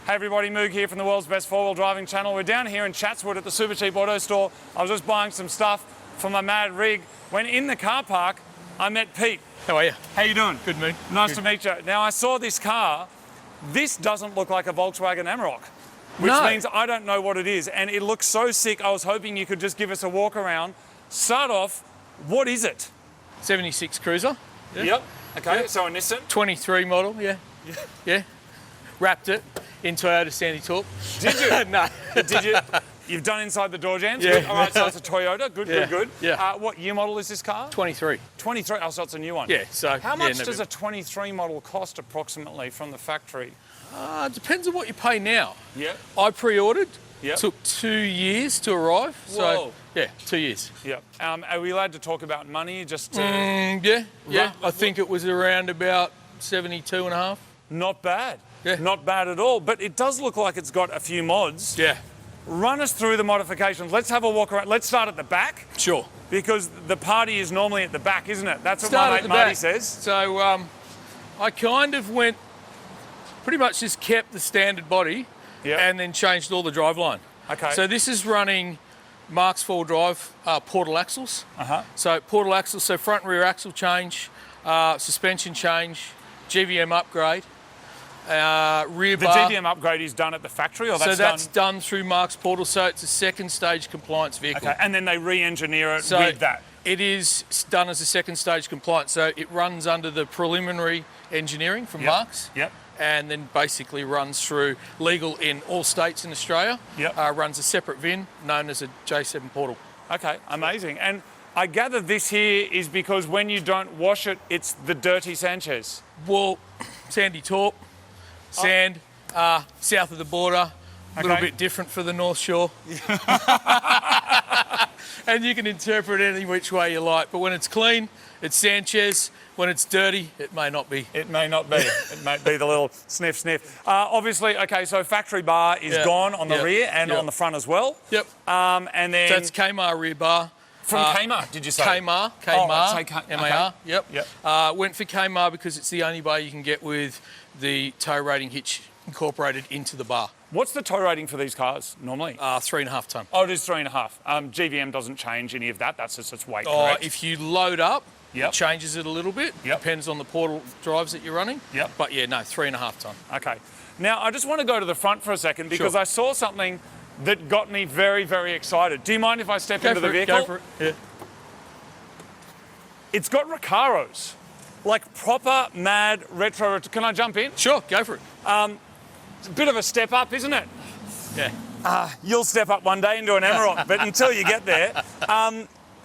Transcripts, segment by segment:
Hey everybody, Moog here from the world's best four-wheel driving channel. We're down here in Chatswood at the Super Cheap Auto Store. I was just buying some stuff for my mad rig. When in the car park, I met Pete. How are you? How you doing? Good, Moog. Nice to meet you. Now I saw this car. This doesn't look like a Volkswagen Amarok, which means I don't know what it is. And it looks so sick. I was hoping you could just give us a walk around. Start off, what is it? 76 Cruiser. Yeah. Yep. Okay, Yep. so a Nissan. 23 model, yeah. Wrapped it in Toyota Sandy Talk. Did you? No. Did you? You've done inside the door jams? Yeah. Good. All right, so it's a Toyota. Good, Yeah. good. Yeah. What year model is this car? 23. 23. Oh, so it's a new one. Yeah, so... How much does a 23 model cost approximately from the factory? Depends on what you pay now. Yeah. I pre-ordered. Yep. Took 2 years to arrive. So, Whoa. yeah, 2 years. Yeah. Are we allowed to talk about money just to... Yeah. I think it was around about 72 and a half. Not bad. Yeah. Not bad at all. But it does look like it's got a few mods. Yeah. Run us through the modifications. Let's have a walk around. Let's start at the back. Sure. Because the party is normally at the back, isn't it? That's what Start my at mate the Marty back. says. So I kind of went, pretty much just kept the standard body and then changed all the driveline. Okay. So this is running Mark's 4 drive portal axles. So portal axles, so front and rear axle change, suspension change, GVM upgrade, rear The bar. GVM upgrade is done at the factory, or That's done through Mark's portal, so it's a second stage compliance vehicle. Okay, and then they re-engineer it So with that. it is done as a second stage compliance, so it runs under the preliminary engineering from Mark's. Yep. And then basically runs through legal in all states in Australia. Yep. Runs a separate VIN known as a J7 portal. Okay, amazing. And I gather this here is because when you don't wash it, it's the dirty Sanchez. Well, Sandy Torp, sand, south of the border, a little bit different for the North Shore. And you can interpret it any which way you like, but when it's clean, it's Sanchez. When it's dirty, it may not be. It may not be. It may be the little sniff, sniff. Obviously, okay, so factory bar is gone on the rear and on the front as well. Yep. And then... So it's Kmart rear bar. From Kmart, did you say? Kmart, M-A-R, Yep. Went for Kmart because it's the only bar you can get with the tow rating hitch incorporated into the bar. What's the tow rating for these cars normally? 3.5 tonne. Oh, it is 3.5. GVM doesn't change any of that. That's just its weight, correct? If you load up, it changes it a little bit. Depends on the portal drives that you're running. But yeah, no, 3.5 tonne. Okay. Now, I just want to go to the front for a second because I saw something that got me very, very excited. Do you mind if I step into the vehicle? Go for it. Yeah. It's got Recaros, like proper mad retro. Can I jump in? Sure, go for it. It's a bit of a step up, isn't it? Yeah. You'll step up one day into an Amarok, but until you get there,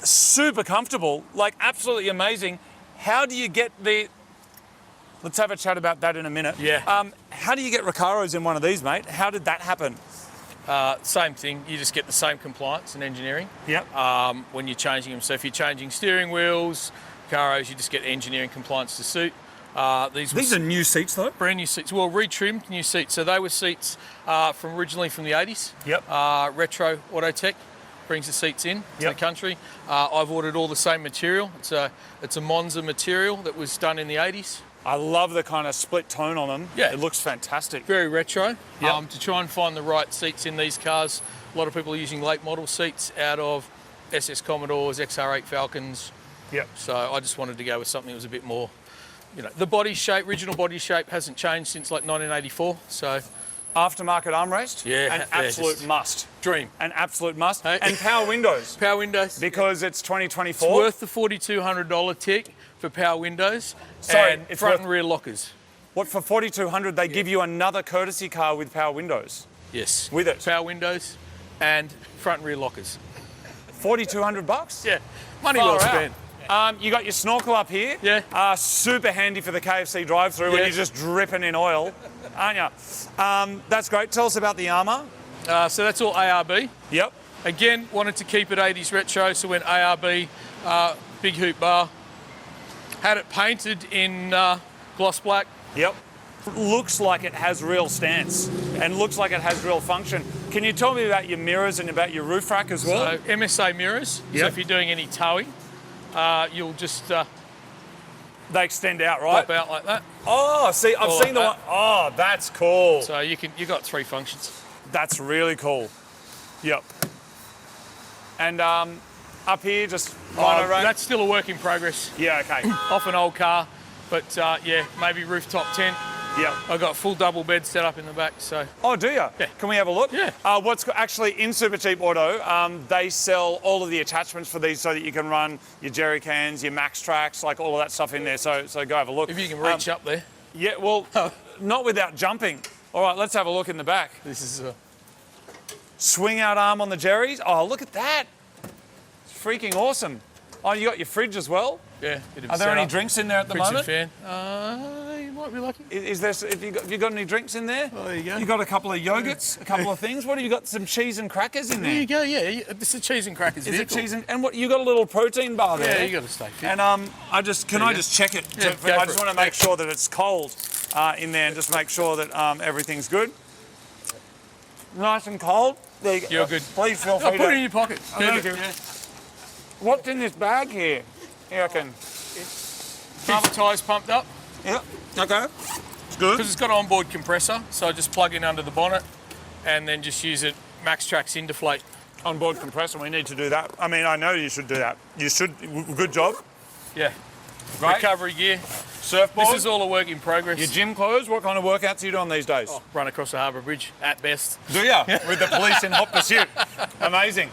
super comfortable, like absolutely amazing. How do you get the... Let's have a chat about that in a minute. Yeah. How do you get Recaros in one of these, mate? How did that happen? Same thing, you just get the same compliance and engineering when you're changing them. So if you're changing steering wheels, Recaros, you just get engineering compliance to suit. These are new seats though? Brand new seats, well retrimmed new seats. So they were seats originally from the 80s. Retro Autotech brings the seats in to the country. I've ordered all the same material. It's a Monza material that was done in the 80s. I love the kind of split tone on them. Yeah. It looks fantastic. Very retro. To try and find the right seats in these cars, a lot of people are using late model seats out of SS Commodores, XR8 Falcons. So I just wanted to go with something that was a bit more, the body shape, original body shape hasn't changed since like 1984. So aftermarket armrest? Yeah. An absolute must. Dream. An absolute must. Hey. And power windows. Power windows. Because it's 2024. It's worth the $4,200 tick for power windows and front and rear lockers. What, for $4,200 they give you another courtesy car with power windows? Yes. With it? Power windows and front and rear lockers. $4,200? Yeah. Money well spent. You got your snorkel up here. Yeah. Super handy for the KFC drive-through when you're just dripping in oil, aren't you? That's great. Tell us about the armour. So that's all ARB. Yep. Again, wanted to keep it 80s retro, so went ARB, big hoop bar. Had it painted in gloss black. Yep. Looks like it has real stance and looks like it has real function. Can you tell me about your mirrors and about your roof rack as well? So MSA mirrors. So if you're doing any towing, you'll just They extend out, right? Pop out like that. Oh, see, I've Or seen the like one. Oh, that's cool. So you got 3 functions. That's really cool. Yep. And up here, just mono rack. That's still a work in progress. Yeah, okay. Off an old car, but yeah, maybe rooftop tent. Yep. I've got full double bed set up in the back, so. Oh, do you? Yeah. Can we have a look? Yeah. Actually in Super Cheap Auto, they sell all of the attachments for these so that you can run your jerry cans, your max tracks, like all of that stuff in there. So go have a look. If you can reach up there. Yeah, well, not without jumping. All right, let's have a look in the back. This is Swing out arm on the jerrys. Oh, look at that. It's freaking awesome. Oh, you got your fridge as well? yeah. Bit of Are there any setup. drinks in there at the Fridge and moment? fan? You might be lucky. Is there? Have you got any drinks in there? Oh, there you go. You got a couple of yogurts, a couple of things. What have you got? Some cheese and crackers in There there. you go. Yeah, this is cheese and crackers. Is vehicle. it cheese and what? You got a little protein bar there. Yeah, you got to stay fit. And I you just check it? Yeah, go I for just it. want to make sure that it's cold in there, and just make sure that everything's good. Nice and cold. There you go. You're good. Please feel Oh, free put to. it in your pocket. Thank you. What's in this bag here? You reckon? Keep the tyres pumped up Yeah. Okay. It's good. because it's got an onboard compressor. So just plug in under the bonnet and then just use it. Max Trax Indeflate. Onboard compressor. We need to do that. I mean, I know you should do that. You should. Good job. Yeah. Great. Recovery gear. Surfboard. This is all a work in progress. Your gym clothes. What kind of workouts are you doing these days? Oh, run across the Harbour Bridge at best. Do you? With the police in hot pursuit. Amazing.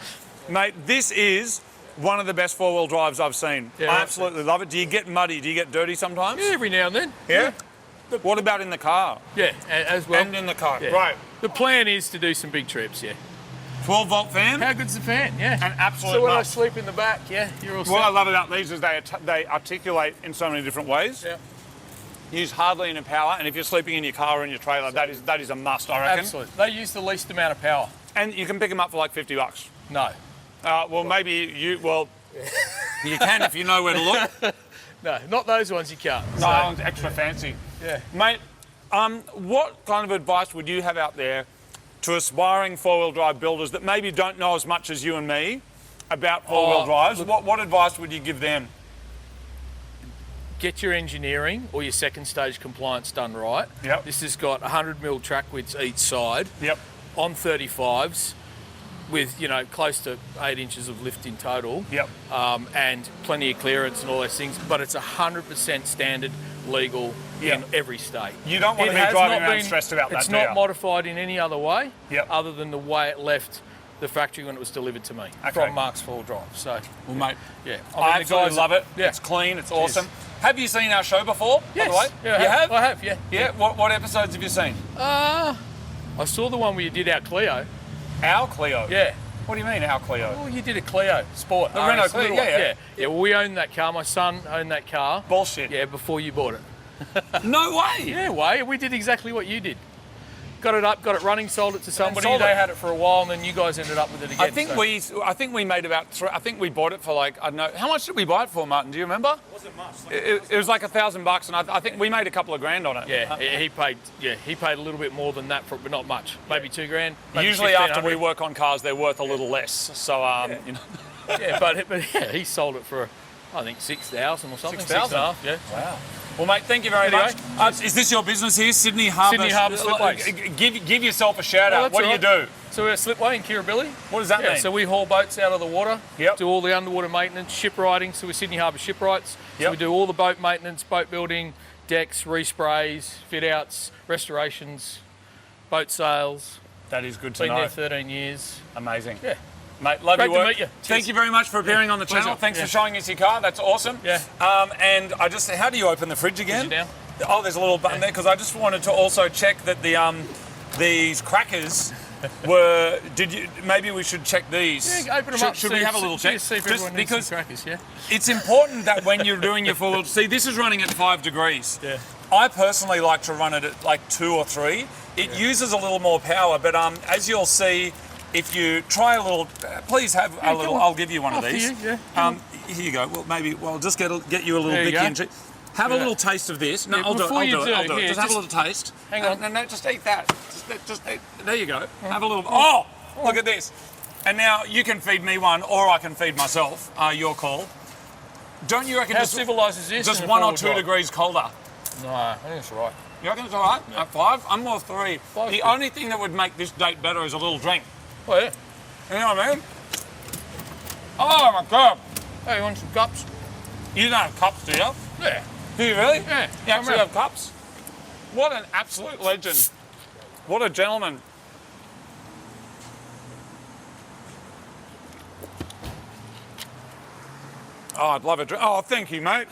Mate, this is one of the best four-wheel drives I've seen. Yeah, I absolutely love it. Do you get muddy? Do you get dirty sometimes? Yeah, every now and then. Yeah? What about in the car? Yeah, as well. And in the car. Yeah. Right. The plan is to do some big trips, yeah. 12-volt fan? How good's the fan? Yeah. An absolute So when I must. sleep in the back, yeah, you're all set. What I love about these is they articulate in so many different ways. Yeah. Use hardly any power, and if you're sleeping in your car or in your trailer, that is a must, I reckon. Absolutely. They use the least amount of power. And you can pick them up for like $50. No. Well, maybe you can if you know where to look. No, not those ones you can't. No, that one's extra fancy. Yeah. Mate, what kind of advice would you have out there to aspiring four-wheel drive builders that maybe don't know as much as you and me about four-wheel drives? What advice would you give them? Get your engineering or your second stage compliance done right. Yep. This has got 100mm track widths each side. Yep. On 35s with, close to 8 inches of lift in total. Yep. And plenty of clearance and all those things, but it's 100% standard legal in every state. You don't want to It be driving has not around been- stressed about that, It's do you? not modified in any other way Yep. other than the way it left the factory when it was delivered to me from Mark's Four Drive. So, Well, mate, yeah. I the absolutely guys- love it. Yeah. It's clean, it's awesome. Have you seen our show before, Yes. by the way? Yeah, You have? I have, yeah. Yeah? What episodes have you seen? I saw the one where you did our Clio. Our Clio? Yeah. What do you mean, our Clio? Oh, you did a Clio Sport. The Renault RS, Clio, little one. yeah. Yeah, well, we owned that car. My son owned that car. Bullshit. Yeah, before you bought it. No way! Yeah, way. We did exactly what you did. Got it up, got it running, sold it to somebody. sold They it. had it for a while, and then you guys ended up with it again. I think we made about I think we bought it for like, I don't know, how much did we buy it for, Martin? Do you remember? It wasn't much. It was like $1,000, and I think we made a couple of grand on it. Yeah, he paid. Yeah, he paid a little bit more than that for it, but not much. Maybe $2,000. Maybe Usually after we $1,500. work on cars, they're worth a little less. So, Yeah, but yeah, he sold it for I think 6,000 or something. 6,000? 6.5, yeah. Wow. Well, mate, thank you very Anyway, much. Is this your business here, Sydney Harbour? Sydney Harbour Slipways. Give yourself a shout out. that's What do all you right. do? So we're a slipway in Kirribilli. What does that Yeah, mean? so we haul boats out of the water, Yep. do all the underwater maintenance, shipwrighting. So we're Sydney Harbour Shipwrights. So Yep. we do all the boat maintenance, boat building, decks, resprays, fit outs, restorations, boat sales. That is good to Been know. there 13 years. Amazing. Yeah. Mate, love Great your work. to meet you. Thank Cheers. you very much for appearing on the channel. Pleasure. Thanks Yeah. for showing us your car. That's awesome. Yeah. And how do you open the fridge again? Push it down. Oh, there's a little button there because I just wanted to also check that these crackers were. Maybe we should check these. Yeah, open them should, up. Should see we if- have a little check? See if Just everyone needs because some crackers, yeah. it's important that when you're doing your full. See, this is running at 5 degrees. Yeah. I personally like to run it at like 2 or 3. It uses a little more power, but as you'll see, if you try a little, please have a come little. on. I'll give you one After of these. you, yeah. Here you go. Well, maybe. Well, just get you a little There you bicky go. and cheese. Have a Yeah. little taste of this. No, Yeah, I'll do it. before I'll you do it. do I'll it, do it. here, Just have a just- little taste. Hang on. No, just eat that. Just eat. There you go. Have a little. Oh, look at this. And now you can feed me one, or I can feed myself. Your call. Don't you reckon How civilised is this? just in a 1 or four-wheel 2 drive? degrees colder? No, I think it's all right. You reckon it's all right? Yeah. At 5? I'm more 3. Five's The good. only thing that would make this date better is a little drink. Oh, yeah. You know what I mean? Oh my God. Hey, you want some cups? You don't have cups, do you? Yeah. Do you really? Yeah. You actually have cups? What an absolute legend. What a gentleman. Oh, I'd love a drink. Oh, thank you, mate.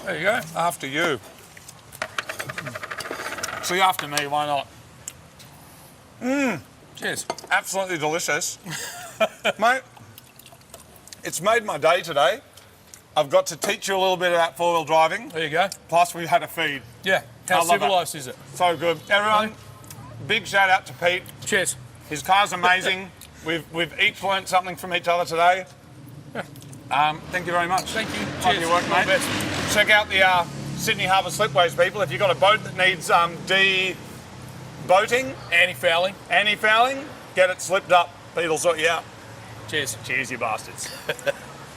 There you go. After you. See, after me, why not? Cheers. Absolutely delicious. Mate, it's made my day today. I've got to teach you a little bit about four-wheel driving. There you go. Plus, we had a feed. Yeah. I How love civilised is it? So good. Everyone, big shout out to Pete. Cheers. His car's amazing. We've each learnt something from each other today. Thank you very much. Thank you. Love Cheers. your work, All mate. the best. Check out the Sydney Harbour Slipways, people. If you've got a boat that needs de-boating, Anti-fouling. anti-fouling, get it slipped up. Pete will sort you out. Cheers. Cheers, you bastards.